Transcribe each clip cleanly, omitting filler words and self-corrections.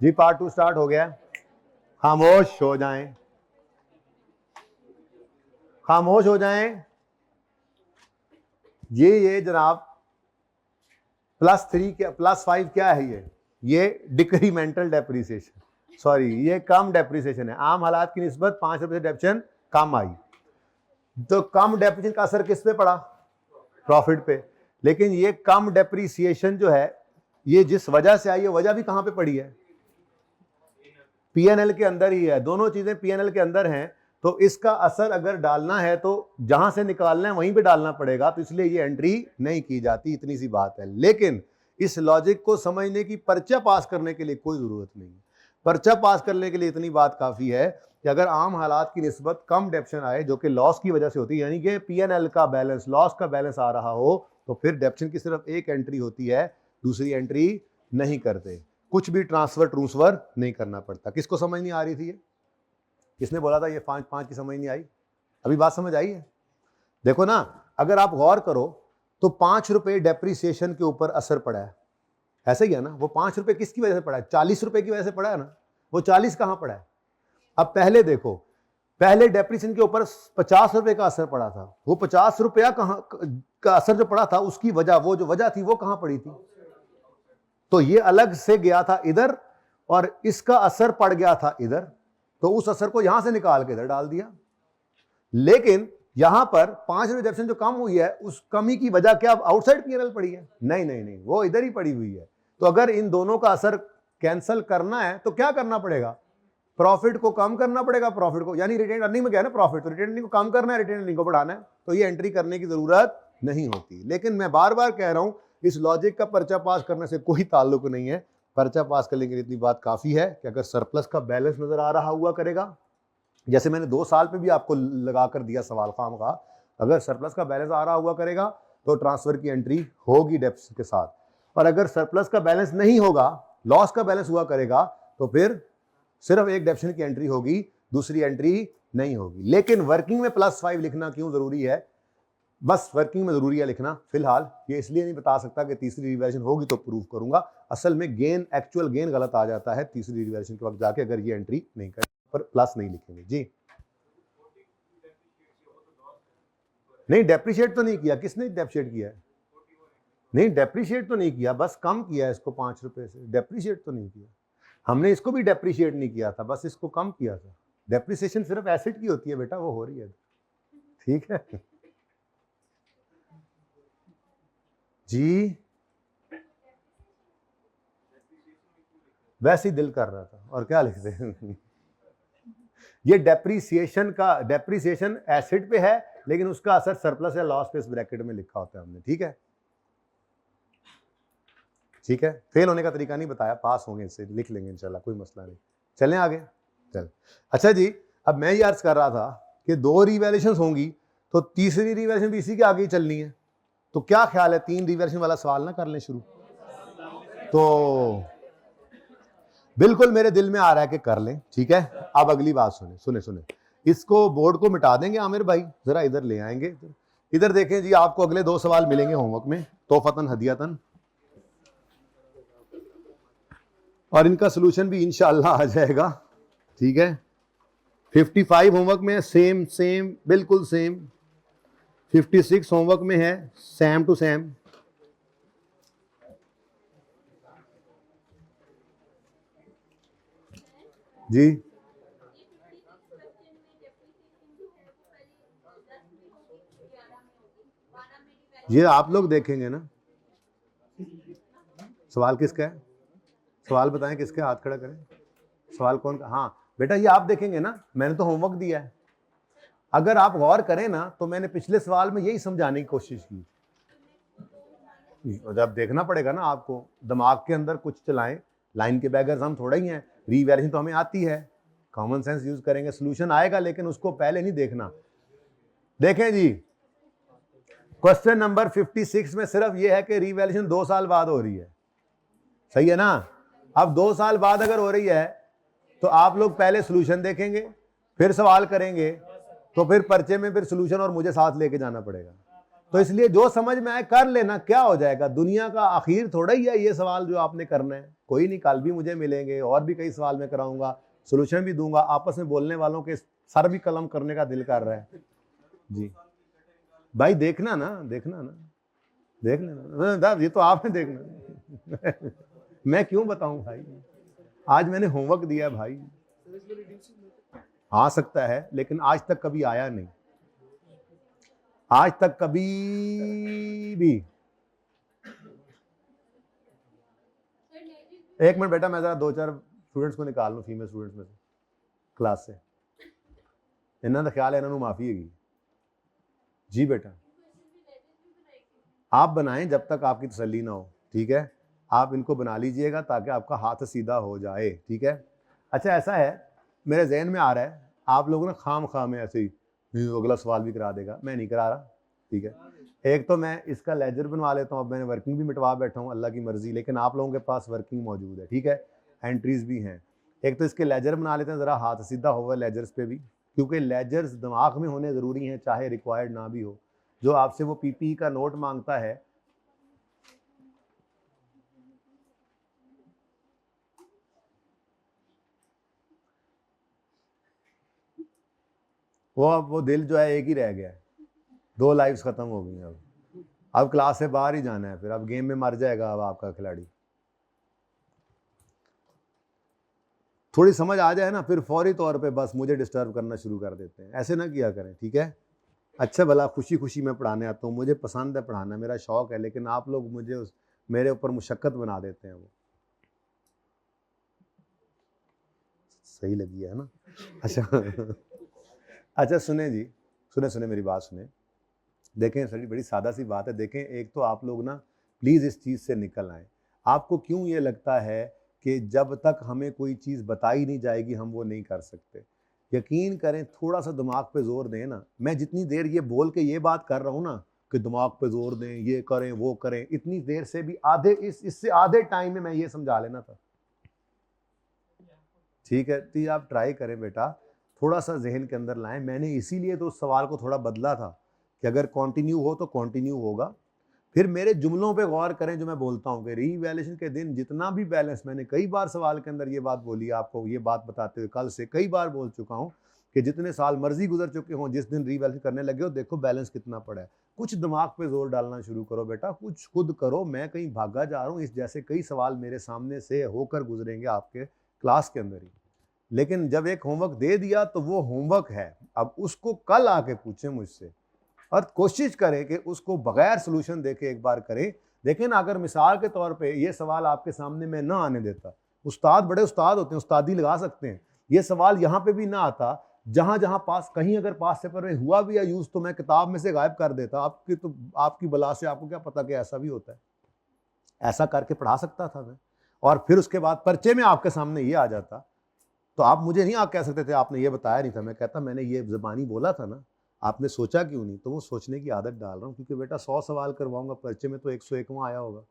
जी part 2 start हो गया। खामोश हो जाएं, खामोश हो जाएं। ये जनाब +3 क्या +5 क्या है? ये डिक्रीमेंटल डेप्रिसिएशन, सॉरी ये कम डेप्रिसिएशन है। आम हालात की निस्बत 5 रुपए डेप्रिसिएशन कम आई, तो कम डेप्रिसिएशन का असर किस पे पड़ा? प्रॉफिट पे। लेकिन ये कम डेप्रिसिएशन जो है ये जिस वजह से आई है, वजह भी कहां पे पड़ी है? पीएनएल के अंदर ही है। दोनों चीजें पीएनएल के अंदर हैं, तो इसका असर अगर डालना है तो जहां से निकालना है वहीं पे डालना पड़ेगा, तो इसलिए ये एंट्री नहीं की जाती। इतनी सी बात है। लेकिन इस लॉजिक को समझने की पर्चा पास करने के लिए कोई जरूरत नहीं है। पर्चा पास करने के लिए इतनी बात काफी है कि अगर आम हालात की निस्बत कम डेप्शन आए जो कि लॉस की वजह से होती है, यानी कि पीएनएल का बैलेंस लॉस का बैलेंस आ रहा हो, तो फिर डेप्शन की सिर्फ एक एंट्री होती है, दूसरी एंट्री नहीं करते। कुछ भी ट्रांसफर नहीं करना पड़ता। किसको समझ नहीं आ रही थी ये? किसने बोला था ये 5 की समझ नहीं आई? अभी बात समझ आई है? देखो ना, अगर आप गौर करो तो 5 रुपए डेप्रिसिएशन के ऊपर असर पड़ा है, ऐसा ही है ना? वो 5 रुपए किसकी वजह से पड़ा है? 40 रुपए की वजह से पड़ा है ना? वो 40 कहां पड़ा है? अब पहले देखो, पहले डेप्रिसिएशन के ऊपर 50 रुपए का असर पड़ा था। वो 50 रुपया कहां का असर जो पड़ा था, उसकी वजह, वो जो वजह थी वो कहां पड़ी थी? तो ये अलग से गया था इधर और इसका असर पड़ गया था इधर, तो उस असर को यहां से निकाल के इधर डाल दिया। लेकिन यहां पर 5 रुपए डेप्रिसिएशन जो कम हुई है, उस कमी की वजह क्या आउटसाइड पीएनएल पड़ी है? नहीं नहीं नहीं, वो इधर ही पड़ी हुई है। तो अगर इन दोनों का असर कैंसिल करना है तो क्या करना पड़ेगा? प्रॉफिट को कम करना पड़ेगा। प्रॉफिट को, यानी रिटेन अर्निंग में क्या है ना, प्रॉफिट, तो रिटेन अर्निंग को कम करना है, रिटेन अर्निंग को बढ़ाना है, तो ये एंट्री करने की जरूरत नहीं होती। लेकिन मैं बार बार कह रहा हूं, इस लॉजिक का पर्चा पास करने से कोई ताल्लुक नहीं है। पर्चा पास करने के लिए इतनी बात काफी है कि अगर सरप्लस का बैलेंस नजर आ रहा हुआ करेगा, जैसे मैंने 2 साल पे भी आपको लगा कर दिया सवाल खाम का, अगर सरप्लस का बैलेंस आ रहा हुआ करेगा तो ट्रांसफर की एंट्री होगी डेप्स के साथ, और अगर सरप्लस का बैलेंस नहीं होगा, लॉस का बैलेंस हुआ करेगा, तो फिर सिर्फ एक डेप्शन की एंट्री होगी, दूसरी एंट्री नहीं होगी। लेकिन वर्किंग में +5 लिखना क्यों जरूरी है? बस वर्किंग में जरूरी है लिखना फिलहाल। ये इसलिए नहीं बता सकता कि तीसरी रिवैल्यूएशन होगी तो प्रूव करूंगा। असल में गेन, एक्चुअल गेन गलत आ जाता है तीसरी रिवैल्यूएशन के वक्त जाके, अगर ये एंट्री नहीं कर पर प्लस नहीं लिखेंगे। जी नहीं, डेप्रिशिएट तो नहीं किया। किसने डेप्रिशिएट किया है? नहीं, डेप्रिशिएट तो नहीं किया, बस कम किया इसको 5 रुपए से। डेप्रिशिएट तो नहीं किया हमने, इसको भी डेप्रिशिएट नहीं किया था, बस इसको कम किया था। डेप्रिसिएशन सिर्फ एसेट की होती है बेटा, वो हो रही है। ठीक है जी, वैसे ही दिल कर रहा था, और क्या लिखते हैं ये डेप्रिसिएशन का, डेप्रिसिएशन एसेट पे है, लेकिन उसका असर सरप्लस या लॉस पे इस ब्रैकेट में लिखा होता है हमने। ठीक है, ठीक है। फेल होने का तरीका नहीं बताया, पास होंगे इससे, लिख लेंगे इंशाल्लाह, कोई मसला नहीं। चलें आगे। चल, अच्छा जी, अब मैं ये अर्ज कर रहा था कि 2 रिवैल्यूएशंस होंगी, तो तीसरी रिवैल्यूएशन भी इसी के आगे ही चलनी है। तो क्या ख्याल है, 3 रिवैल्यूएशन वाला सवाल ना कर लें शुरू? तो बिल्कुल मेरे दिल में आ रहा है कि कर लें। ठीक है, अब अगली बात सुने सुने सुने, इसको बोर्ड को मिटा देंगे आमिर भाई, जरा इधर ले आएंगे। इधर देखें जी, आपको अगले 2 सवाल मिलेंगे होमवर्क में, तोहफतन हदियतन, और इनका सोल्यूशन भी इंशाअल्लाह आ जाएगा। ठीक है, 55 होमवर्क में सेम सेम, बिल्कुल सेम। 56 होमवर्क में है सेम टू सेम। जी ये आप लोग देखेंगे ना। सवाल किसका है? सवाल बताएं किसका, हाथ खड़ा करें। सवाल कौन का? हाँ बेटा, ये आप देखेंगे ना, मैंने तो होमवर्क दिया है। अगर आप गौर करें ना, तो मैंने पिछले सवाल में यही समझाने की कोशिश की। जब देखना पड़ेगा ना आपको, दिमाग के अंदर कुछ चलाएं। लाइन के बैगर्स हम थोड़ा ही हैं, रीवैल्यूएशन तो हमें आती है, कॉमन सेंस यूज करेंगे, सोल्यूशन आएगा, लेकिन उसको पहले नहीं देखना। देखें जी, क्वेश्चन नंबर 56 में सिर्फ ये है कि रीवैल्यूएशन 2 साल बाद हो रही है, सही है ना? अब 2 साल बाद अगर हो रही है तो आप लोग पहले सोल्यूशन देखेंगे, फिर सवाल करेंगे, तो फिर पर्चे में फिर सोल्यूशन और मुझे साथ लेके जाना पड़ेगा। तो इसलिए जो समझ में आए कर लेना, क्या हो जाएगा, दुनिया का आखिर थोड़ा ही है ये सवाल जो आपने करना है। कोई नहीं, कल भी मुझे मिलेंगे और भी कई सवाल मैं कराऊंगा, सोल्यूशन भी दूंगा। आपस में बोलने वालों के सर भी कलम करने का दिल कर रहा है जी। भाई देखना ना, देख लेना, ये तो आपने देखना मैं क्यों बताऊं भाई, आज मैंने होमवर्क दिया भाई। आ सकता है, लेकिन आज तक कभी आया नहीं, आज तक कभी भी। एक मिनट बेटा, मैं जरा 2-4 स्टूडेंट्स को निकाल लूं, फीमेल स्टूडेंट्स में से क्लास से। इन्होंने ख्याल है इन्होंने माफी है जी। बेटा आप बनाएं जब तक आपकी तसल्ली ना हो, ठीक है। आप इनको बना लीजिएगा ताकि आपका हाथ सीधा हो जाए, ठीक है। अच्छा ऐसा है, मेरे जहन में आ रहा है आप लोगों ने खाम में ऐसे ही अगला सवाल भी करा देगा, मैं नहीं करा रहा, ठीक है। एक तो मैं इसका लेजर बनवा लेता हूँ, अब मैंने वर्किंग भी मिटवा बैठा हूँ, अल्लाह की मर्जी, लेकिन आप लोगों के पास वर्किंग मौजूद है, ठीक है, एंट्रीज भी हैं। एक तो इसके लेजर बना लेते हैं, ज़रा हाथ सीधा होगा लेजर्स पे भी, क्योंकि लेजर्स दिमाग में होने ज़रूरी हैं, चाहे रिक्वायर्ड ना भी हो। जो आपसे वो पीपीई का नोट मांगता है, वो दिल जो है एक ही रह गया है, 2 लाइफ्स खत्म हो गई हैं। अब क्लास से बाहर ही जाना है, फिर अब गेम में मर जाएगा अब आपका खिलाड़ी। थोड़ी समझ आ जाए ना, फिर फौरी तौर पे बस मुझे डिस्टर्ब करना शुरू कर देते हैं, ऐसे ना किया करें, ठीक है। अच्छा भला खुशी खुशी मैं पढ़ाने आता हूँ, मुझे पसंद है पढ़ाना, मेरा शौक है, लेकिन आप लोग मुझे मेरे ऊपर मुशक्कत बना देते हैं। वो सही लगी है ना? अच्छा अच्छा सुने जी, सुने मेरी बात सुने। देखें सर, बड़ी सादा सी बात है। देखें, एक तो आप लोग ना प्लीज़ इस चीज़ से निकल आएँ। आपको क्यों ये लगता है कि जब तक हमें कोई चीज़ बताई नहीं जाएगी हम वो नहीं कर सकते? यकीन करें, थोड़ा सा दिमाग पे जोर दें ना। मैं जितनी देर ये बोल के ये बात कर रहा हूँ ना कि दिमाग पे जोर दें, ये करें वो करें, इतनी देर से भी आधे इससे आधे टाइम में मैं ये समझा लेना था, ठीक है। तो आप ट्राई करें बेटा, थोड़ा सा जहन के अंदर लाएं। मैंने इसीलिए तो उस सवाल को थोड़ा बदला था कि अगर कंटिन्यू हो तो कंटिन्यू होगा। फिर मेरे जुमलों पे गौर करें जो मैं बोलता हूँ कि रीवैल्यूएशन के दिन जितना भी बैलेंस, मैंने कई बार सवाल के अंदर ये बात बोली, आपको ये बात बताते हुए कल से कई बार बोल चुका हूँ कि जितने साल मर्जी गुजर चुके हों, जिस दिन रीवैल्यूएशन करने लगे हो, देखो बैलेंस कितना पड़ा है। कुछ दिमाग पे जोर डालना शुरू करो बेटा, कुछ खुद करो। मैं कहीं भागा जा रहा हूँ, इस जैसे कई सवाल मेरे सामने से होकर गुजरेंगे आपके क्लास के अंदर ही। लेकिन जब एक होमवर्क दे दिया तो वो होमवर्क है, अब उसको कल आके पूछें मुझसे, और कोशिश करें कि उसको बगैर सोल्यूशन देके एक बार करें। देखें ना, अगर मिसाल के तौर पे ये सवाल आपके सामने मैं ना आने देता, उस्ताद बड़े उस्ताद होते हैं, उस्तादी लगा सकते हैं, ये सवाल यहाँ पे भी ना आता, जहाँ जहाँ पास कहीं अगर पास पेपर में हुआ भी या यूज, तो मैं किताब में से गायब कर देता। आपकी बला से आपको क्या पता कि ऐसा भी होता है? ऐसा करके पढ़ा सकता था मैं, और फिर उसके बाद पर्चे में आपके सामने ये आ जाता, तो आप मुझे नहीं कह सकते थे आपने ये बताया नहीं था। मैं कहता मैंने ये ज़बानी बोला था ना, आपने सोचा क्यों नहीं? तो वो सोचने की आदत डाल रहा हूँ, क्योंकि बेटा 100 सवाल करवाऊंगा, पर्चे में तो 101वां आया होगा,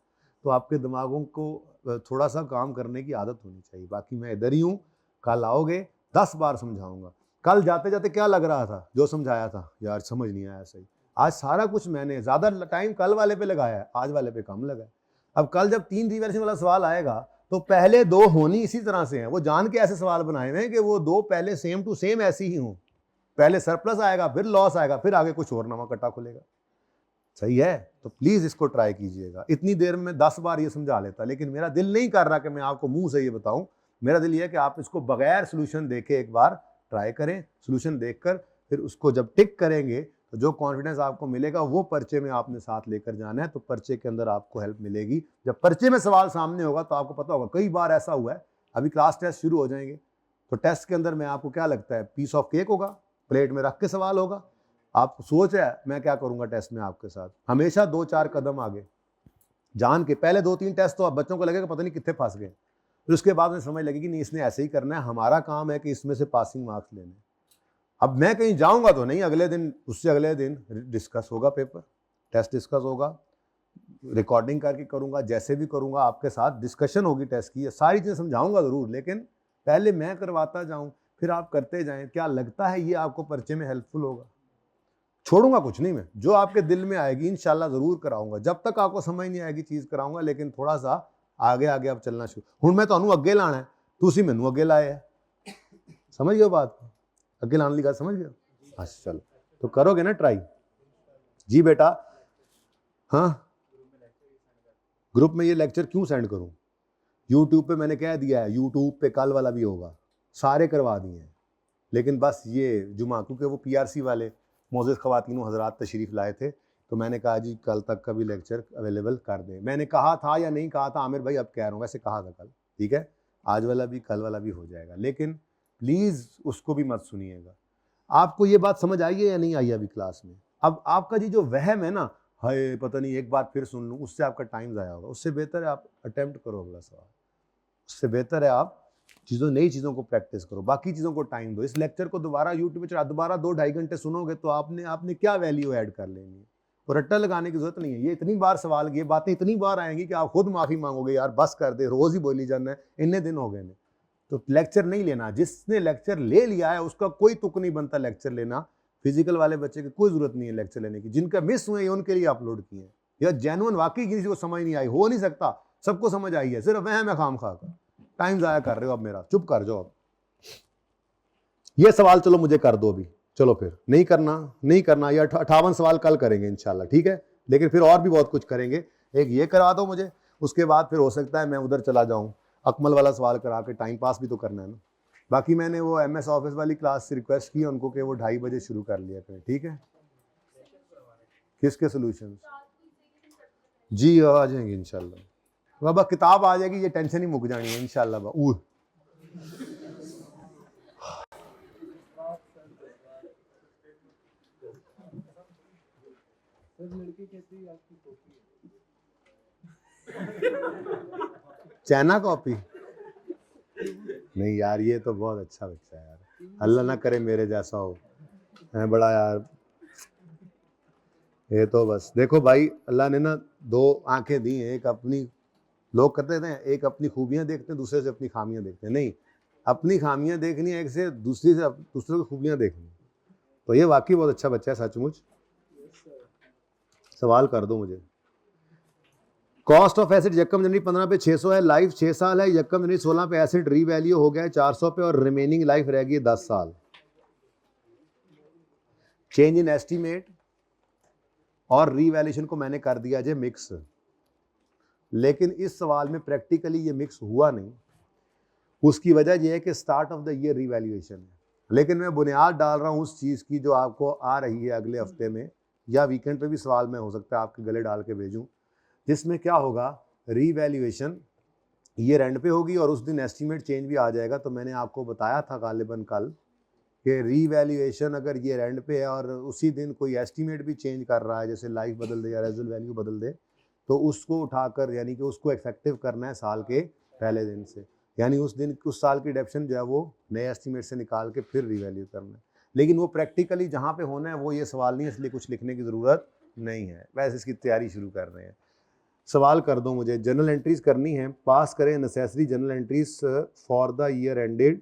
तो आपके दिमागों को थोड़ा सा काम करने की आदत होनी चाहिए। बाकी मैं इधर ही हूँ, कल आओगे 10 बार समझाऊंगा। कल जाते जाते क्या लग रहा था जो समझाया था, यार समझ नहीं आया सही। आज सारा कुछ मैंने ज़्यादा टाइम कल वाले पे लगाया है, आज वाले पे कम लगा है। अब कल जब 3 रिवैल्यूएशन वाला सवाल आएगा तो पहले 2 होनी इसी तरह से हैं। वो जान के ऐसे सवाल बनाए हुए हैं कि वो 2 पहले सेम टू सेम ऐसी ही हों। पहले सरप्लस आएगा, फिर लॉस आएगा, फिर आगे कुछ और नवा कट्टा खुलेगा। सही है? तो प्लीज इसको ट्राई कीजिएगा। इतनी देर में 10 बार ये समझा लेता, लेकिन मेरा दिल नहीं कर रहा कि मैं आपको मुंह से ये बताऊं। मेरा दिल ये है कि आप इसको बगैर सोल्यूशन देखे एक बार ट्राई करें। सोल्यूशन देखकर फिर उसको जब टिक करेंगे तो जो कॉन्फिडेंस आपको मिलेगा वो पर्चे में आपने साथ लेकर जाना है, तो पर्चे के अंदर आपको हेल्प मिलेगी। जब पर्चे में सवाल सामने होगा तो आपको पता होगा। कई बार ऐसा हुआ है, अभी क्लास टेस्ट शुरू हो जाएंगे तो टेस्ट के अंदर में आपको क्या लगता है, पीस ऑफ केक होगा, प्लेट में रख के सवाल होगा। आप सोच है मैं क्या करूंगा टेस्ट में आपके साथ, हमेशा 2-4 कदम आगे जान के। पहले 2-3 टेस्ट तो बच्चों को लगेगा पता नहीं कितने फंस गए, फिर उसके बाद में समझ लगेगी नहीं इसने ऐसे ही करना है, हमारा काम है कि इसमें से पासिंग मार्क्स लेने। अब मैं कहीं जाऊंगा तो नहीं, अगले दिन उससे अगले दिन डिस्कस होगा, पेपर टेस्ट डिस्कस होगा, रिकॉर्डिंग करके करूंगा, जैसे भी करूंगा आपके साथ डिस्कशन होगी टेस्ट की, सारी चीज़ें समझाऊंगा ज़रूर, लेकिन पहले मैं करवाता जाऊं फिर आप करते जाएं। क्या लगता है ये आपको पर्चे में हेल्पफुल होगा? छोड़ूंगा कुछ नहीं मैं, जो आपके दिल में आएगी इंशाल्लाह ज़रूर कराऊंगा। जब तक आपको समझ नहीं आएगी चीज़ कराऊंगा, लेकिन थोड़ा सा आगे आगे अब चलना शुरू। हुण मैं तुहानू अगे लाना है, तुसीं मैनू अगे लाया है। समझ गए बात? अगे लाने की गल समझ गए? अच्छा चलो, तो करोगे ना ट्राई? जी बेटा। हाँ, ग्रुप में ये लेक्चर क्यों सेंड करूं? यूट्यूब पे मैंने कह दिया है, यूट्यूब पे कल वाला भी होगा, सारे करवा दिए हैं। लेकिन बस ये जुमा, क्योंकि वो पीआरसी वाले मोअज़्ज़िज़ ख़वातीन हज़रात तशरीफ़ लाए थे, तो मैंने कहा जी कल तक का भी लेक्चर अवेलेबल कर दें। मैंने कहा था या नहीं कहा था आमिर भाई, अब कह रहा हूँ, वैसे कहा था कल, ठीक है, आज वाला भी कल वाला भी हो जाएगा, लेकिन प्लीज़ उसको भी मत सुनिएगा। आपको ये बात समझ आई है या नहीं आई अभी क्लास में? अब आपका जी जो वहम है ना, हाय पता नहीं एक बार फिर सुन लूँ, उससे आपका टाइम ज़ाया होगा। उससे बेहतर है आप अटेम्प्ट करो अगला सवाल, उससे बेहतर है आप नई चीज़ों को प्रैक्टिस करो, बाकी चीज़ों को टाइम दो। इस लेक्चर को दोबारा यूट्यूब पे दोबारा 2-2.5 घंटे सुनोगे तो आपने क्या वैल्यू ऐड कर लेनी है? और रट्टा लगाने की जरूरत नहीं है। ये इतनी बार सवाल, ये बातें इतनी बार आएंगी कि आप खुद माफ़ी मांगोगे, यार बस कर दे, रोज़ ही बोली जाना है, इतने दिन हो गए ने। तो लेक्चर नहीं लेना। जिसने लेक्चर ले लिया है उसका कोई तुक नहीं बनता लेक्चर लेना। फिजिकल वाले बच्चे की कोई जरूरत नहीं है लेक्चर लेने की। जिनका मिस हुए उनके लिए अपलोड किए हैं। या जेन्युइन वाकई किसी को समझ नहीं आई, हो नहीं सकता, सबको समझ आई है, सिर्फ वह मैं खाम खा कर टाइम ज़ाया कर रहे हो। अब मेरा चुप कर जाओ। अब ये सवाल चलो मुझे कर दो अभी, चलो फिर नहीं करना, ये 58 सवाल कल करेंगे इंशाल्लाह, ठीक है, लेकिन फिर और भी बहुत कुछ करेंगे। एक ये करा दो मुझे, उसके बाद फिर हो सकता है मैं उधर चला जाऊं, अकमल वाला सवाल करा के टाइम पास भी तो करना है ना। बाकी मैंने वो MS ऑफिस वाली क्लास से रिक्वेस्ट की उनको कि वो 2:30 बजे शुरू कर लिया करें, ठीक है। किसके सोल्यूशन? जी आ जाएंगे इंशाल्लाह बाबा, किताब आ जाएगी, ये टेंशन ही मुक जानी है इंशाल्लाह बाबा। चाइना कॉपी नहीं यार, ये तो बहुत अच्छा बच्चा है यार, अल्लाह ना करे मेरे जैसा हो, है बड़ा यार। ये तो बस देखो भाई, अल्लाह ने ना 2 आंखें दी हैं, एक अपनी, लोग करते थे एक अपनी खूबियां देखते हैं, दूसरे से अपनी खामियां देखते हैं। नहीं, अपनी खामियां देखनी है, एक से दूसरे की खूबियां देखनी। तो ये वाकई बहुत अच्छा बच्चा है सचमुच। सवाल कर दो मुझे। कॉस्ट ऑफ एसिड यकम जनवरी 15 पे 600 है, लाइफ 6 साल है। यकम जनवरी 16 पे एसिड रीवैल्यू हो गया है 400 पे और रिमेनिंग लाइफ रह गई 10 साल। चेंज इन एस्टीमेट और रीवैल्यूएशन को मैंने कर दिया जे मिक्स, लेकिन इस सवाल में प्रैक्टिकली ये मिक्स हुआ नहीं। उसकी वजह यह है कि start of the year revaluation है, लेकिन मैं बुनियाद डाल रहा हूँ उस चीज़ की जो आपको आ रही है अगले हफ्ते में, या वीकेंड पे भी सवाल में हो सकता है आपके गले डाल के भेजूँ, जिसमें क्या होगा, रीवैल्यूएशन ईयर एंड पे होगी और उस दिन एस्टीमेट चेंज भी आ जाएगा। तो मैंने आपको बताया था गालिबन कल कि रीवैल्यूएशन अगर ईयर एंड पे है और उसी दिन कोई एस्टीमेट भी चेंज कर रहा है, जैसे लाइफ बदल दे या रेजुअल वैल्यू बदल दे, तो उसको उठाकर, यानी कि उसको इफेक्टिव करना है साल के पहले दिन से, यानी उस दिन उस साल की डेप्शन जो है वो नए एस्टीमेट से निकाल के फिर रीवैल्यू करना है। लेकिन वो प्रैक्टिकली जहाँ पे होना है वो ये सवाल नहीं है, इसलिए कुछ लिखने की ज़रूरत नहीं है, वैसे इसकी तैयारी शुरू कर रहे हैं। सवाल कर दो मुझे। जनरल एंट्रीज करनी है, पास करें necessary general entries for the year ended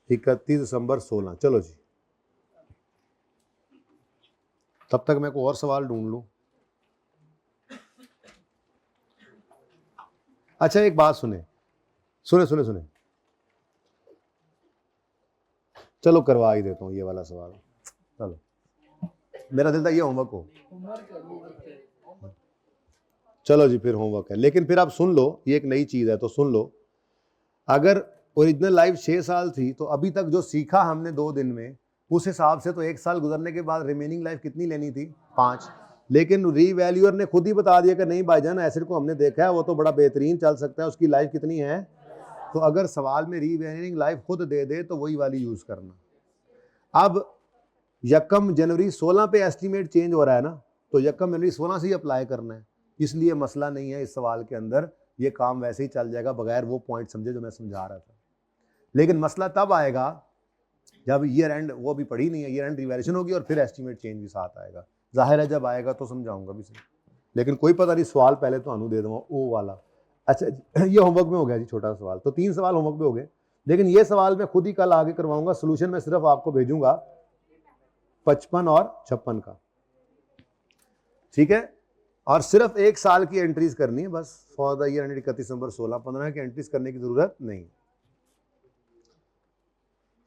31 दिसंबर 16। चलो जी, तब तक मैं कोई और सवाल ढूंढ लूं। अच्छा एक बात सुने, चलो करवा ही देता हूँ ये वाला सवाल। चलो, मेरा दिल था ये होमवर्क हो, चलो जी फिर होमवर्क है, लेकिन फिर आप सुन लो, ये एक नई चीज़ है तो सुन लो। अगर ओरिजिनल लाइफ 6 साल थी तो अभी तक जो सीखा हमने 2 दिन में, उस हिसाब से तो 1 साल गुजरने के बाद रिमेनिंग लाइफ कितनी लेनी थी? 5। लेकिन रीवैल्यूअर ने खुद ही बता दिया कि नहीं भाईजान, एसिड को हमने देखा है, वो तो बड़ा बेहतरीन चल सकता है, उसकी लाइफ कितनी है। तो अगर सवाल में रीवैल्यूइंग लाइफ खुद दे दे तो वही वाली यूज़ करना। अब यकम जनवरी 16 पे एस्टीमेट चेंज हो रहा है ना, तो यकम जनवरी 16 से ही अप्लाई करना है, इसलिए मसला नहीं है इस सवाल के अंदर, ये काम वैसे ही चल जाएगा बगैर वो पॉइंट समझे जो मैं समझा रहा था। लेकिन मसला तब आएगा जब ईयर एंड, वो भी पढ़ी नहीं है, ईयर एंड रिवैल्यूएशन होगी और फिर एस्टीमेट चेंज भी साथ आएगा। जाहिर है जब आएगा तो समझाऊंगा भी सही, लेकिन कोई पता नहीं, सवाल पहले तो अनु दे दूंगा वो वाला। अच्छा ये होमवर्क में हो गया जी, छोटा सवाल, तो 3 सवाल होमवर्क में हो गए, लेकिन ये सवाल मैं खुद ही कल आगे करवाऊंगा, सोल्यूशन मैं सिर्फ आपको भेजूंगा 55 और 56 का, ठीक है। और सिर्फ 1 साल की एंट्रीज करनी है बस, फॉर द ईयर 31 दिसंबर 16-15 की एंट्रीज करने की जरूरत नहीं।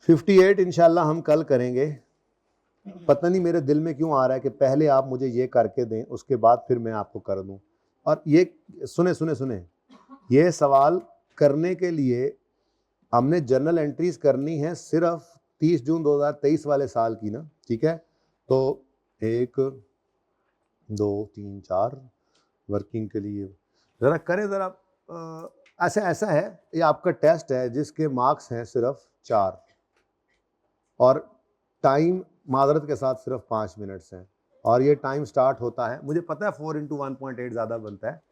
58 इंशाल्लाह हम कल करेंगे। पता नहीं मेरे दिल में क्यों आ रहा है कि पहले आप मुझे ये करके दें, उसके बाद फिर मैं आपको कर दूं। और ये सुने सुने सुने, ये सवाल करने के लिए हमने जर्नल एंट्रीज करनी है सिर्फ 30 जून 2023 वाले साल की ना, ठीक है। तो 1 2 3 4 वर्किंग के लिए ज़रा करें ज़रा। ऐसा है, ये आपका टेस्ट है जिसके मार्क्स हैं सिर्फ 4 और टाइम मादरत के साथ सिर्फ 5 मिनट्स हैं, और ये टाइम स्टार्ट होता है, मुझे पता है 4 × 1.8 ज़्यादा बनता है,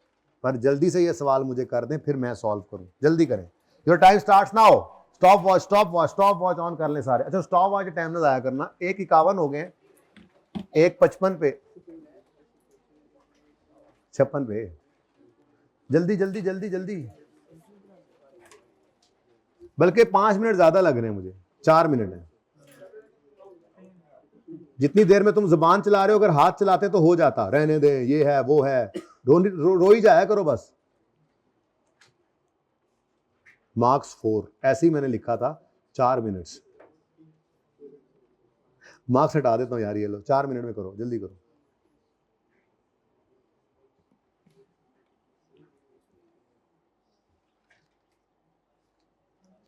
पर जल्दी से ये सवाल मुझे कर दें फिर मैं सॉल्व करूं। जल्दी करें, your time starts now. Stop watch on कर लें सारे। अच्छा, स्टॉप वॉच टाइम ना ज़ाया करना। 1:51 हो गए, 1:55 पे, 56 पे। जल्दी जल्दी जल्दी जल्दी, बल्कि 5 मिनट ज्यादा लग रहे हैं मुझे, 4 मिनट है। जितनी देर में तुम जुबान चला रहे हो, अगर हाथ चलाते तो हो जाता। रहने दे, ये है वो है, रो ही जाया करो बस। मार्क्स 4, ऐसे ही मैंने लिखा था, 4 मिनट्स। मार्क्स हटा देता हूं यार, ये लो 4 मिनट में करो, जल्दी करो।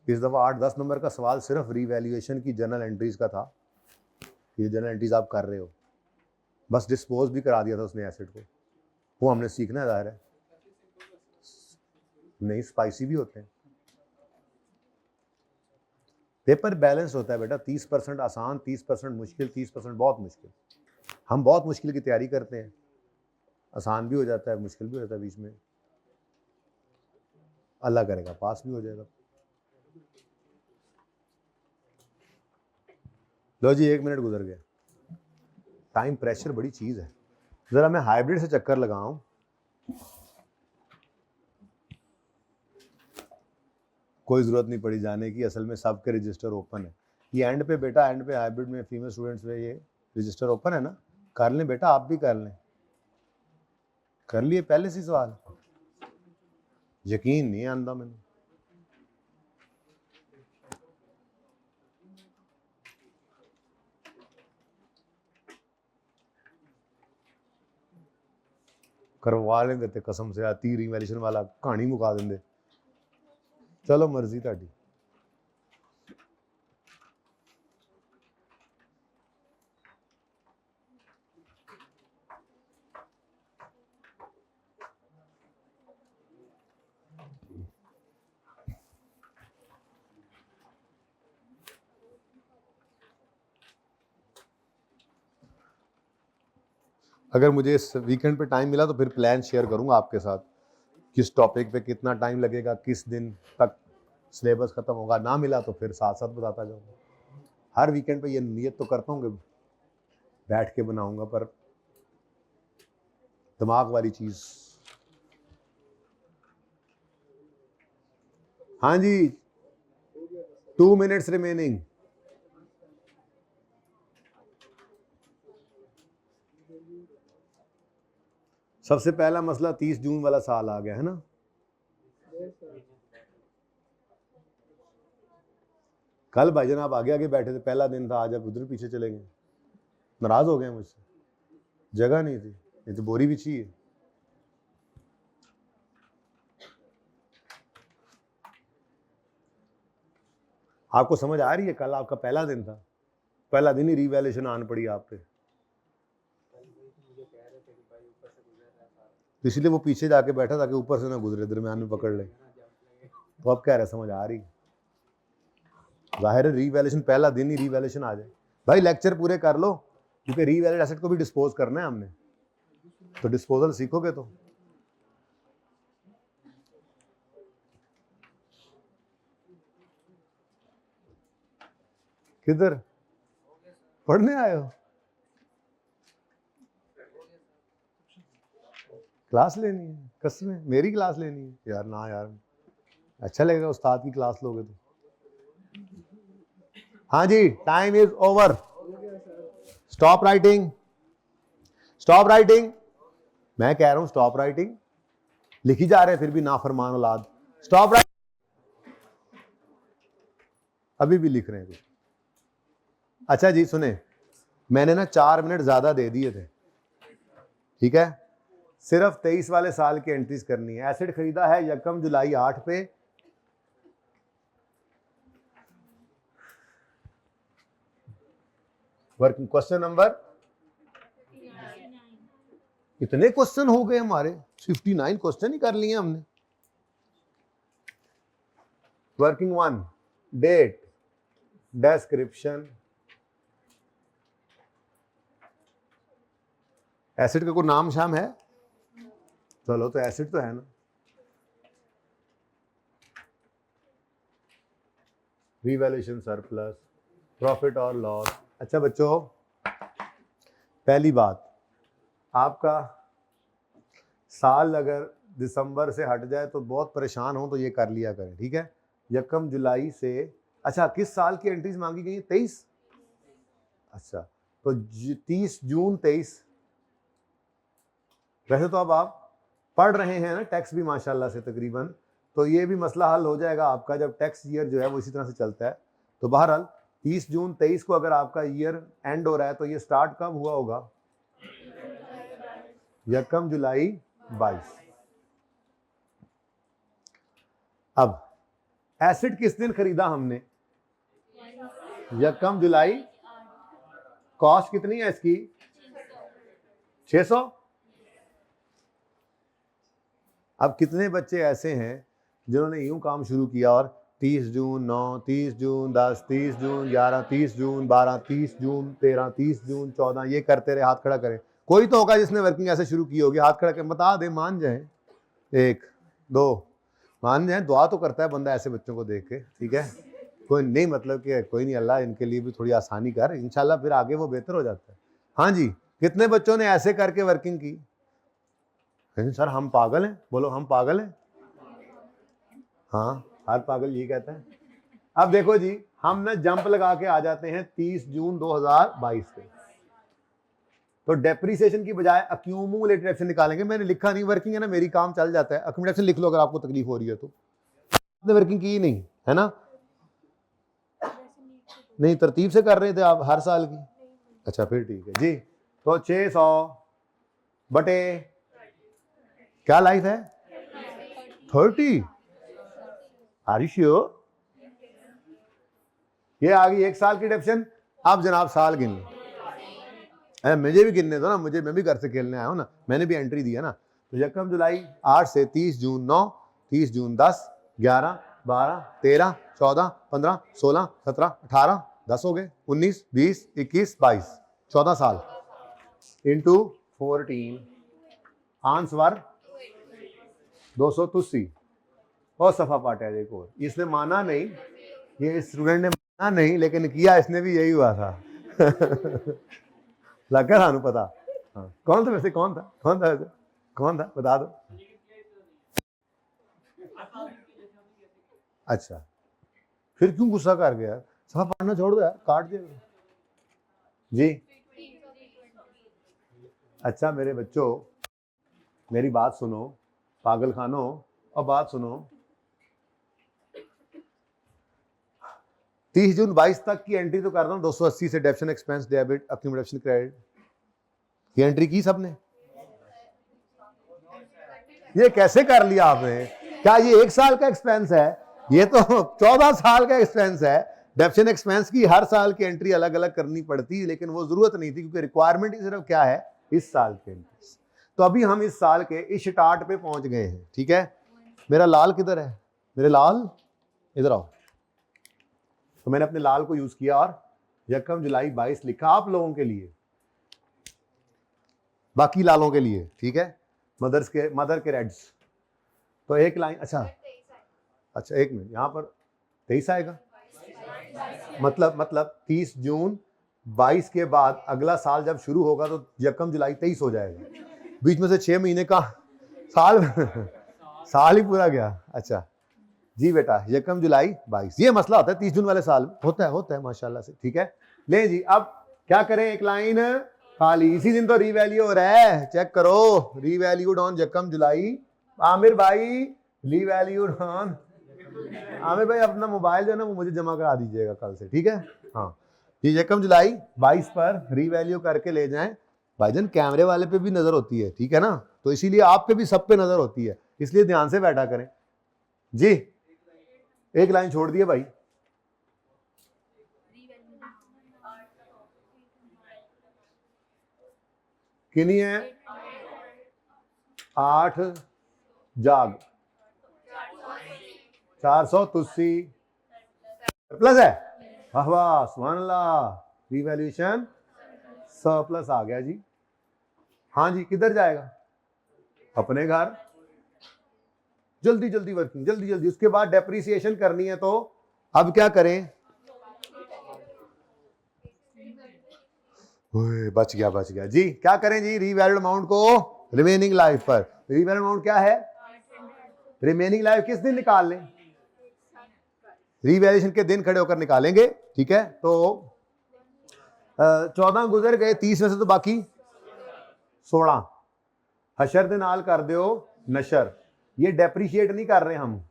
इस दफा 8-10 नंबर का सवाल सिर्फ रीवैल्यूएशन की जर्नल एंट्रीज का था। ये जर्नल एंट्रीज आप कर रहे हो, बस डिस्पोज भी करा दिया था उसने एसिड को, वो हमने सीखना है, जाहिर है। नहीं, स्पाइसी भी होते हैं। पेपर बैलेंस होता है बेटा, 30% आसान, 30% मुश्किल, 30% बहुत मुश्किल। हम बहुत मुश्किल की तैयारी करते हैं, आसान भी हो जाता है, मुश्किल भी हो जाता है बीच में। अल्लाह करेगा पास भी हो जाएगा। लो जी, 1 मिनट गुजर गया। टाइम प्रेशर बड़ी चीज है। जरा मैं हाइब्रिड से चक्कर लगाऊं। कोई जरूरत नहीं पड़ी जाने की, असल में सबके रजिस्टर ओपन है। ये एंड पे बेटा, एंड पे हाइब्रिड में फीमेल स्टूडेंट्स में ये रजिस्टर ओपन है ना, कर लें बेटा, आप भी कर लें। कर लिए पहले से सवाल, यकीन नहीं आंदा मैंने। करवा लेंदे ते कसम से आती रिवैल्यूएशन वाला कहानी मुका देंदे। चलो मर्जी ਤੁਹਾਡੀ। अगर मुझे इस वीकेंड पे टाइम मिला तो फिर प्लान शेयर करूंगा आपके साथ, किस टॉपिक पे कितना टाइम लगेगा, किस दिन तक सिलेबस खत्म होगा। ना मिला तो फिर साथ साथ बताता जाऊंगा। हर वीकेंड पे ये नियत तो करता हूँ कि बैठ के बनाऊंगा, पर दिमाग वाली चीज। हाँ जी, 2 मिनट्स रिमेनिंग। सबसे पहला मसला 30 जून वाला साल आ गया है ना। कल भाईजान आप आगे आगे बैठे थे, पहला दिन था, आज आप उधर पीछे चले गए, नाराज हो गए मुझसे। जगह नहीं थी, नहीं तो बोरी बिछी है। आपको समझ आ रही है? कल आपका पहला दिन था, पहला दिन ही रिवैल्यूएशन आन पड़ी आप पे, इसलिए वो पीछे जाके बैठा ताकि ऊपर से ना गुजरे, दरम्यान में पकड़ ले। तो अब कह रहे समझ आ रही? जाहिर है रिवैल्यूएशन पहला दिन ही रिवैल्यूएशन आ जाए। भाई लेक्चर पूरे कर लो, क्योंकि रिवैल्यूड एसेट को भी डिस्पोज करना है हमने, तो डिस्पोजल सीखोगे तो। किधर पढ़ने आए हो? क्लास लेनी है? कसम है मेरी क्लास लेनी है? यार ना यार, अच्छा लगेगा उस्ताद की क्लास लोगे तो। हाँ जी, time is over. Stop writing, stop writing. मैं कह रहा हूं स्टॉप राइटिंग, लिखी जा रहे हैं फिर भी नाफरमान औलाद, स्टॉप राइटिंग, अभी भी लिख रहे हैं। अच्छा जी सुने, मैंने ना 4 मिनट ज्यादा दे दिए थे, ठीक है, सिर्फ 23 वाले साल की एंट्रीज करनी है। एसिड खरीदा है 1 जुलाई 8 पे, वर्किंग क्वेश्चन नंबर, इतने क्वेश्चन हो गए हमारे, 59 क्वेश्चन ही कर लिए हमने। वर्किंग 1, डेट, डिस्क्रिप्शन, एसिड का कोई नाम शाम है? चलो तो एसिड तो है ना। रिवैल्यूएशन सरप्लस, प्रॉफिट और लॉस। अच्छा बच्चों, पहली बात, आपका साल अगर दिसंबर से हट जाए तो बहुत परेशान हो तो ये कर लिया करें, ठीक है। 1 जुलाई से, अच्छा किस साल की एंट्रीज मांगी गई? 23। अच्छा तो 30 जून 23। वैसे तो अब आप पढ़ रहे हैं ना टैक्स भी माशाल्लाह से तकरीबन, तो ये भी मसला हल हो जाएगा आपका जब टैक्स ईयर जो है वो इसी तरह से चलता है। तो बहरहाल 30 जून 23 को अगर आपका ईयर एंड हो रहा है तो ये स्टार्ट कब हुआ होगा? 1 जुलाई 22। अब एसिड किस दिन खरीदा हमने? 1 जुलाई। कॉस्ट कितनी है इसकी? 600। अब कितने बच्चे ऐसे हैं जिन्होंने यूं काम शुरू किया और 30 जून 9, 30 जून 10, 30 जून 11, 30 जून 12, 30 जून 13, 30 जून 14, ये करते रहे। हाथ खड़ा करें, कोई तो होगा जिसने वर्किंग ऐसे शुरू की होगी, हाथ खड़ा करें, बता दे, मान जाए। 1 2 मान जाए, दुआ तो करता है बंदा ऐसे बच्चों को देख के, ठीक है। कोई नहीं, मतलब कि कोई नहीं, अल्लाह इनके लिए भी थोड़ी आसानी कर, इंशाल्लाह फिर आगे वो बेहतर हो जाता है। हाँ जी, कितने बच्चों ने ऐसे करके वर्किंग की? सर हम पागल हैं, बोलो हम पागल हैं। हाँ, हर पागल यही कहता है। अब देखो जी, हम ना जंप लगा के आ जाते हैं 30 जून 2022 पे, तो डेप्रिसिएशन की बजाय अक्यूमुलेटेड डेप्रिसिएशन निकालेंगे। मैंने लिखा नहीं, वर्किंग है ना मेरी, काम चल जाता है। अक्यूमुलेटेड लिख लो अगर आपको तकलीफ हो रही है तो। आपने वर्किंग की नहीं है ना? नहीं, तरतीब से कर रहे थे आप हर साल की? अच्छा फिर ठीक है जी। तो 600 बटे क्या लाइफ है? 30। Are you sure? ये आ गई 1 साल की डेप्शन। अब जनाब साल गिन लो, मुझे भी गिनने दो ना, मुझे, मैं भी घर से खेलने आया हूं ना, मैंने भी एंट्री दी है ना। तो 1 जुलाई 8 से 30 जून 9, 30 जून 10, 11, 12, 13, 14, 15, 16, 17, 18, 10 हो गए, 19, 20, 21, 22, 14 साल इंटू 14 आंसर 283। और सफा पाटा है एक और, इसने माना नहीं, ये स्टूडेंट ने माना नहीं, लेकिन किया इसने भी, यही हुआ था। लगा था पता। हाँ, कौन था वैसे? कौन था वैसे? कौन था बता दो। अच्छा फिर क्यों गुस्सा कर गया? सफा पाटना छोड़ दो यार, काट दे जी। अच्छा मेरे बच्चों, मेरी बात सुनो, पागल खानो, और बात सुनो। 30 जून 22 तक की एंट्री तो कर रहा हूं, 280 से डेप्शन एक्सपेंस डेबिट अक्यूमुलेशन क्रेडिट, ये एंट्री की सबने? ये कैसे कर लिया आपने? क्या ये 1 साल का एक्सपेंस है? ये तो 14 साल का एक्सपेंस है। डेप्शन एक्सपेंस की हर साल की एंट्री अलग अलग करनी पड़ती है, लेकिन वो जरूरत नहीं थी क्योंकि रिक्वायरमेंट ही सिर्फ क्या है? इस साल के एंट्री। तो अभी हम इस साल के इस स्टार्ट पे पहुंच गए हैं, ठीक है। मेरा लाल किधर है? मेरे लाल इधर आओ। तो मैंने अपने लाल को यूज किया और 1 जुलाई 22 लिखा आप लोगों के लिए, बाकी लालों के लिए, ठीक है, मदर के रेड्स। तो एक लाइन, अच्छा 1 मिनट, यहां पर 23 आएगा, मतलब 30 जून 22 के बाद अगला साल जब शुरू होगा तो 1 जुलाई 23 हो जाएगा। बीच में से 6 महीने का साल ही पूरा गया। अच्छा जी बेटा, 1 जुलाई 22, ये मसला होता है 30 जून वाले साल, होता है माशाल्लाह से, ठीक है। ले जी, अब क्या करें, एक लाइन खाली इसी दिन तो रीवैल्यू हो रहा है, चेक करो। रीवैल्यूड ऑन यकम जुलाई। आमिर भाई रीवैल्यूड ऑन, आमिर भाई अपना मोबाइल जो है ना वो मुझे जमा करा दीजिएगा कल से, ठीक है। हाँ, ये यकम जुलाई 22 पर रीवैल्यू करके ले जाएं। भाईजान कैमरे वाले पे भी नजर होती है, ठीक है ना, तो इसीलिए आप पे भी सब पे नजर होती है, इसलिए ध्यान से बैठा करें जी। एक लाइन छोड़ दिए भाई। कितनी है? 8 जाग 483 प्लस है। वाह वाह सुभान अल्लाह, रिवैल्यूएशन सरप्लस आ गया जी। हाँ जी, किधर जाएगा? अपने घर। जल्दी जल्दी वर्किंग, जल्दी जल्दी। उसके बाद डेप्रिसिएशन करनी है, तो अब क्या करें? बच गया बच गया जी। क्या करें जी? रीवैल्यूड अमाउंट को रिमेनिंग लाइफ पर। रीवैल्यूड अमाउंट क्या है? रिमेनिंग लाइफ किस दिन निकाल लें? रीवैल्यूएशन के दिन खड़े होकर निकालेंगे, ठीक है। तो 14 गुजर गए, 30 में से तो बाकी 16। हशर दे नाल कर दो नशर। ये डेप्रिशिएट नहीं कर रहे हम,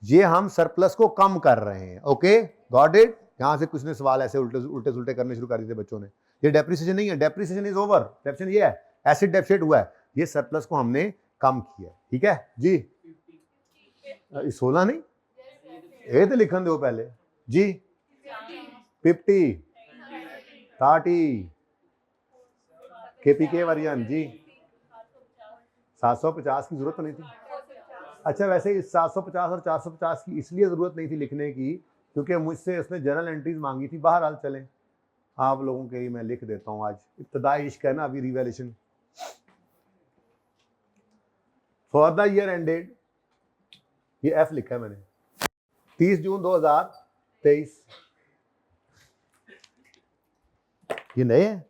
ये हम सरप्लस को कम कर रहे हैं। Okay, got it. यहां से कुछ ने सवाल ऐसे उल्टे सुल्टे करने शुरू कर दिए थे बच्चों ने। ये डेप्रिसिएशन नहीं है, डेप्रिसिएशन इज ओवर। डेप्रिसिएशन ये है, एसिड डेप्रिशिएट हुआ है, ये सरप्लस को हमने कम किया, ठीक है जी। 16 नहीं, ये तो लिखन दो पहले जी। 50 30 केपीके वर्जन जी। 750 की जरूरत तो नहीं थी। अच्छा, वैसे इस 750 और 450 की इसलिए जरूरत नहीं थी लिखने की क्योंकि मुझसे उसने जर्नल एंट्रीज मांगी थी। बहरहाल चलें, आप लोगों के लिए मैं लिख देता हूं। आज इब्तदाई इश्क है ना अभी revaluation. For the year ended, ये एफ लिखा है मैंने, 30 जून 2023। ये नए हैं,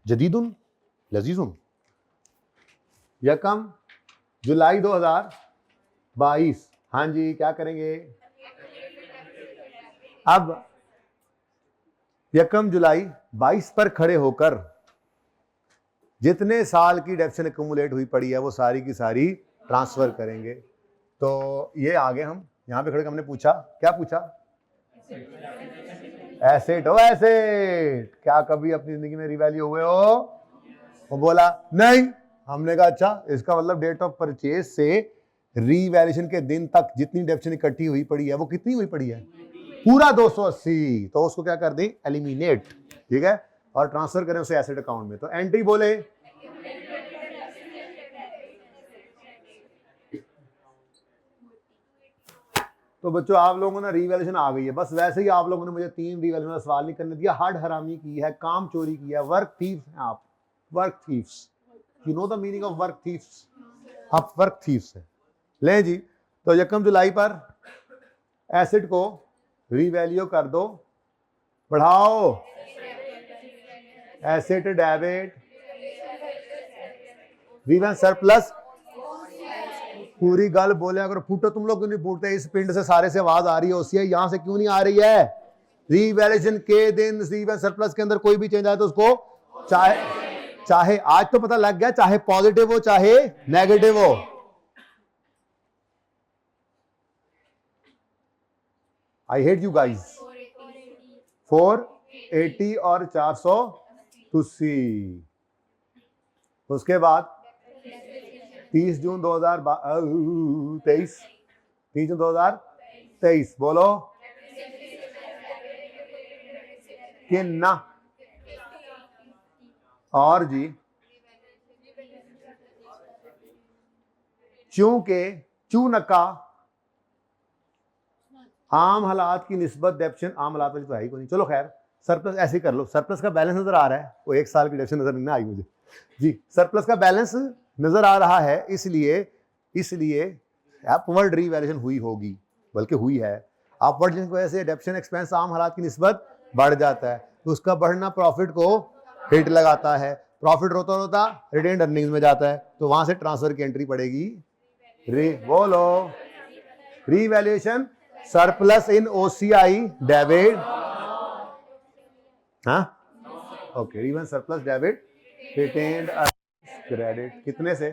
जदीदुन लजीजुन। यकम जुलाई 2022। हाँ जी, क्या करेंगे अब? यकम जुलाई 22 पर खड़े होकर जितने साल की डेप्शन एक्यूमुलेट हुई पड़ी है वो सारी की सारी ट्रांसफर करेंगे। तो ये आगे हम यहां पे खड़े हमने पूछा, क्या पूछा? एसेट हो एसेट। क्या कभी अपनी जिंदगी में रिवैल्यू हुए हो? वो बोला नहीं। हमने कहा अच्छा, इसका मतलब डेट ऑफ परचेज से रीवैल्यूएशन के दिन तक जितनी डेप्शन इकट्ठी हुई पड़ी है वो कितनी हुई पड़ी है? पूरा 280। तो उसको क्या कर दें? एलिमिनेट, ठीक है, और ट्रांसफर करें उसे एसेट अकाउंट में। तो एंट्री बोले तो बच्चों आप लोगों ने रीवैल्यूएशन आ गई है। बस वैसे ही आप लोगों ने मुझे 3 रीवैल्यूएशन का सवाल नहीं करने दिया। हार्ड हरामी की है, काम चोरी की है, वर्क थीव्स हैं आप, work thieves. You know the meaning of work thieves? आप वर्क थीव्स हैं। ले जी, तो यकम जुलाई पर एसेट को रीवैल्यू कर दो, बढ़ाओ एसेट डेबिट रीवैल्यू सरप्लस। पूरी गल बोले अगर फूटो, तुम लोग क्यों नहीं फूटते? इस पिंड से सारे से आवाज आ रही है, ओसीआई यहां से क्यों नहीं आ रही है? रीवैल्यूएशन के दिन रीवैल्यू सरप्लस के अंदर कोई भी चेंज आए तो उसको चाहे आज तो पता लग गया, चाहे पॉजिटिव हो चाहे नेगेटिव हो। I hate you guys. 480 और 480। उसके बाद 30 जून 2023। 30 जून 2023 बोलो किन्ना और जी। चूंकि चूनका आम हालात की निस्बत डेप्शन, आम हालात में तो है ही कोई नहीं, चलो खैर सरप्लस ऐसे ही कर लो। सरप्लस का बैलेंस नजर आ रहा है, वो 1 साल की डेप्शन नजर नहीं आई मुझे जी। सरप्लस का बैलेंस नजर आ रहा है, इसलिए अपवर्ड रीवैल्यूएशन हुई होगी, बल्कि हुई है। अपवर्ड की वजह से डेप्शन एक्सपेंस आम हालात की निस्बत बढ़ जाता है, तो उसका बढ़ना प्रॉफिट को हिट लगाता है। प्रॉफिट रोता रोता रिटेन्ड अर्निंग्स में जाता है, तो वहां से ट्रांसफर की एंट्री पड़ेगी। बोलो revaluation surplus in OCI debit. हाँ ओके, रिवन सरप्लस डेबिट रिटेन्ड क्रेडिट कितने से?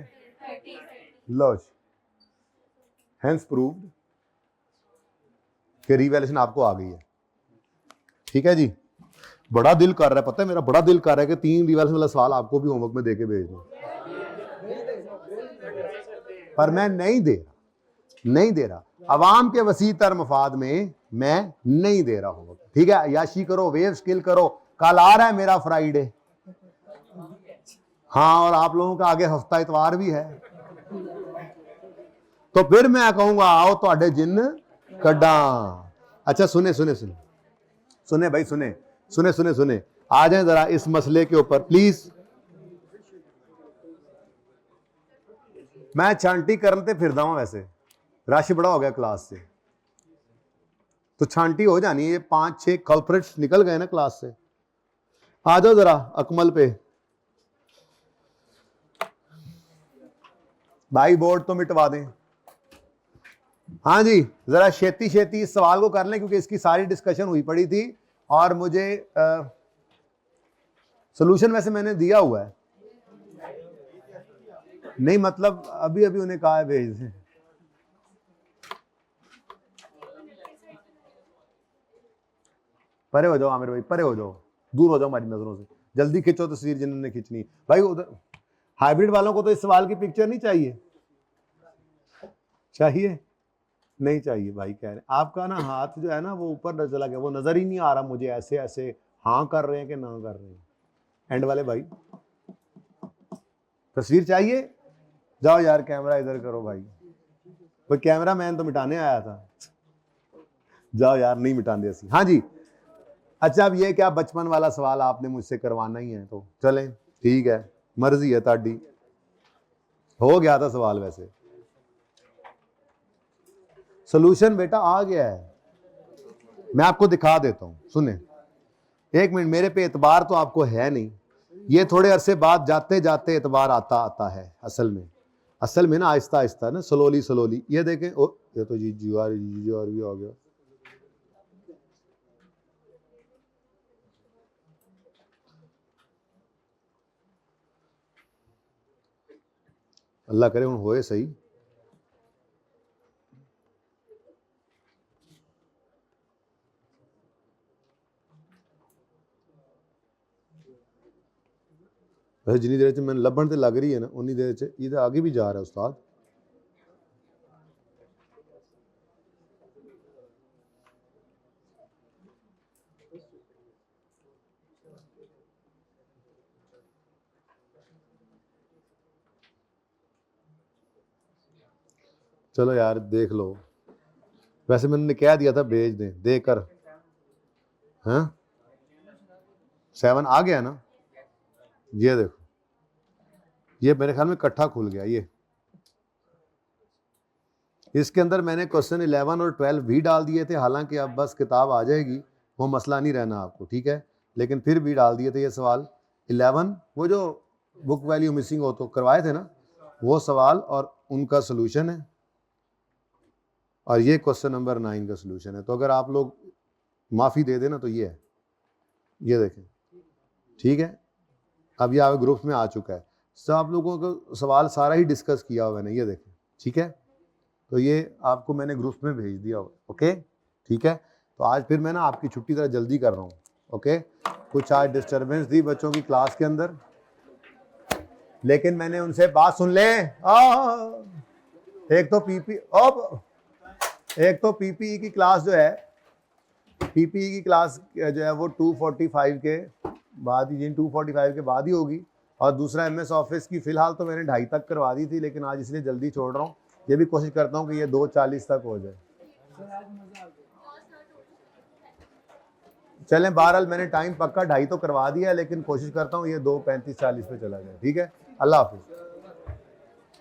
लो हेंस प्रूव्ड कि रिवैल्यूएशन आपको आ गई है। ठीक है जी, बड़ा दिल कर रहा है, पता है मेरा बड़ा दिल कर रहा है कि 3 रिवैल्यूएशन वाला सवाल आपको भी होमवर्क में देके भेज दूं, पर मैं नहीं दे रहा अवाम के वसी तर मफाद में मैं नहीं दे रहा हूं। ठीक है, याशी करो, वेव स्किल करो, कल आ रहा है मेरा फ्राइडे। हाँ, और आप लोगों का आगे हफ्ता इतवार भी है, तो फिर मैं कहूंगा आओ तो जिन कड्डा। अच्छा सुने भाई, सुने आ जाए जरा इस मसले के ऊपर प्लीज। मैं छांटी करते फिरदा हूं, वैसे रश बड़ा हो गया क्लास से, तो छांटी हो जानी है। 5-6 कल्प्रिट्स निकल गए ना क्लास से। आ जाओ जरा अकमल पे भाई, बोर्ड तो मिटवा दें। हाँ जी, जरा छेती इस सवाल को कर लें, क्योंकि इसकी सारी डिस्कशन हुई पड़ी थी और मुझे सॉल्यूशन वैसे मैंने दिया हुआ है, नहीं मतलब अभी उन्हें कहा है भेज दें। परे हो जाओ आमिर भाई, परे हो जाओ, दूर हो जाओ हमारी नजरों से, जल्दी खींचो तस्वीर जिन्होंने खींचनी। भाई उधर हाइब्रिड वालों को तो इस सवाल की पिक्चर नहीं चाहिए नहीं चाहिए भाई, कह रहे आपका ना हाथ जो है ना वो ऊपर चला गया, वो नजर ही नहीं आ रहा मुझे, ऐसे हाँ कर रहे हैं कि ना कर रहे हैं। एंड वाले भाई तस्वीर चाहिए, जाओ यार कैमरा इधर करो भाई, कोई कैमरा मैन तो मिटाने आया था, जाओ यार नहीं मिटाने ऐसी। हाँ जी, अच्छा अब ये क्या बचपन वाला सवाल आपने मुझसे करवाना ही है, तो चलें ठीक है, मर्जी है ताड़ी। हो गया था सवाल वैसे, सॉल्यूशन बेटा आ गया है, मैं आपको दिखा देता हूं। सुने एक मिनट, मेरे पे एतबार तो आपको है नहीं, ये थोड़े अरसे बाद जाते जाते एतबार आता है असल में ना, आहिस्ता ना, स्लोली। ये देखें, ओ ये तो जी और भी हो गया। अल्लाह करे हुण होए सही। जिनी देर मैं लभन तो लग रही है ना, उन्नी देर ये आगे भी जा रहा है उस्ताद। चलो यार देख लो, वैसे मैंने कह दिया था भेज दें, देकर। हाँ 7 आ गया ना, ये देखो, ये मेरे ख्याल में इकट्ठा खुल गया। ये इसके अंदर मैंने क्वेश्चन 11 और 12 भी डाल दिए थे, हालांकि अब बस किताब आ जाएगी, वो मसला नहीं रहना आपको, ठीक है, लेकिन फिर भी डाल दिए थे ये सवाल 11, वो जो बुक वैल्यू मिसिंग हो तो करवाए थे ना, वो सवाल और उनका सोल्यूशन है, और ये क्वेश्चन नंबर 9 का सोल्यूशन है। तो अगर आप लोग माफ़ी दे देना तो ये है, ये देखें, ठीक है। अब ये आप ग्रुप में आ चुका है, सब आप लोगों को सवाल सारा ही डिस्कस किया हुआ मैंने, ये देखें, ठीक है। तो ये आपको मैंने ग्रुप में भेज दिया हुआ, ओके ठीक है। तो आज फिर मैं ना आपकी छुट्टी तरह जल्दी कर रहा हूँ, ओके। कुछ आज डिस्टर्बेंस थी बच्चों की क्लास के अंदर, लेकिन मैंने उनसे बात सुन ले। एक तो पीपीई की क्लास जो है, पीपीई की क्लास जो है वो 2:45 के बाद ही, 2:45 के बाद ही होगी, और दूसरा एमएस ऑफिस की फ़िलहाल तो मैंने 2:30 तक करवा दी थी, लेकिन आज इसलिए जल्दी छोड़ रहा हूँ, ये भी कोशिश करता हूँ कि ये 2:40 तक हो जाए। चलें, बहरहाल मैंने टाइम पक्का 2:30 तो करवा दिया है, लेकिन कोशिश करता हूँ ये 2:35-40 पे चला जाए, ठीक है। अल्लाह हाफिज़।